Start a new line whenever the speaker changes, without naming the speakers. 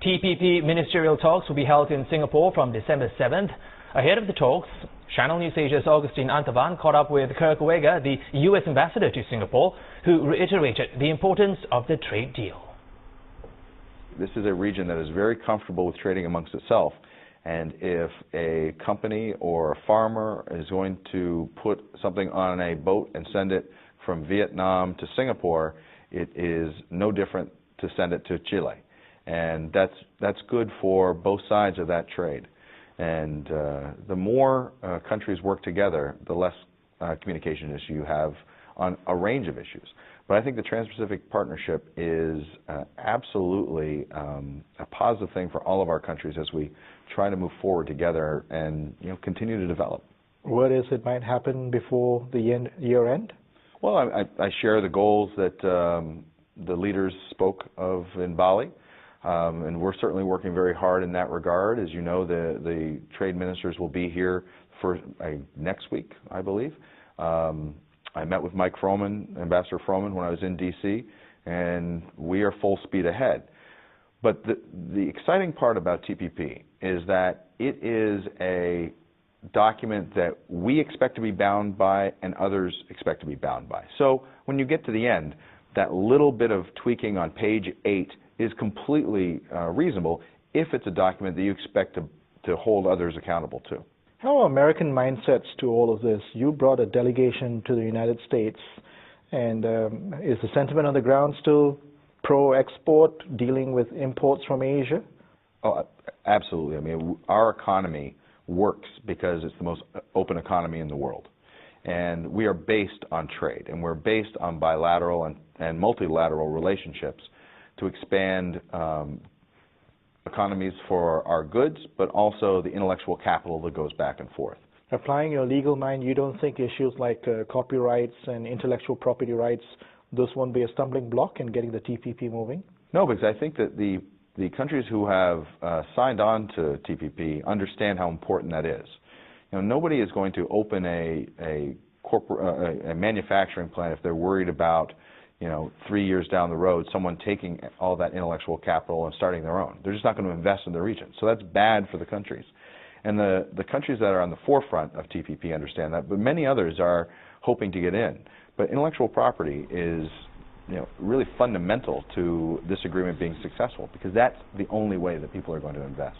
TPP ministerial talks will be held in Singapore from December 7th. Ahead of the talks, Channel NewsAsia's Augustine Antavan caught up with Kirk, Wagar, the U.S. ambassador to Singapore, who reiterated the importance of the trade deal.
This is a region that is very comfortable with trading amongst itself. And if a company or a farmer is going to put something on a boat and send it from Vietnam to Singapore, it is no different to send it to Chile. And that's good for both sides of that trade. And the more countries work together, the less communication issue you have on a range of issues. But I think the Trans-Pacific Partnership is absolutely a positive thing for all of our countries as we try to move forward together and continue to develop.
What is it might happen before the year end?
Well, I share the goals that the leaders spoke of in Bali. And we're certainly working very hard in that regard. As you know, the trade ministers will be here for next week, I believe. I met with Mike Froman, Ambassador Froman, when I was in D.C., and we are full speed ahead. But the exciting part about TPP is that it is a document that we expect to be bound by and others expect to be bound by. So when you get to the end, that little bit of tweaking on page 8 is completely reasonable if it's a document that you expect to hold others accountable to.
How are American mindsets to all of this? You brought a delegation to the United States, and is the sentiment on the ground still pro-export, dealing with imports from Asia?
Oh, absolutely. I mean, our economy works because it's the most open economy in the world. And we are based on trade, and we're based on bilateral and multilateral relationships to expand economies for our goods, but also the intellectual capital that goes back and forth.
Applying your legal mind, you don't think issues like copyrights and intellectual property rights, this won't be a stumbling block in getting the TPP moving?
No, because I think that the countries who have signed on to TPP understand how important that is. Nobody is going to open a manufacturing plant if they're worried about 3 years down the road, someone taking all that intellectual capital and starting their own. They're just not going to invest in the region. So that's bad for the countries. And the countries that are on the forefront of TPP understand that, but many others are hoping to get in. But intellectual property is really fundamental to this agreement being successful, because that's the only way that people are going to invest.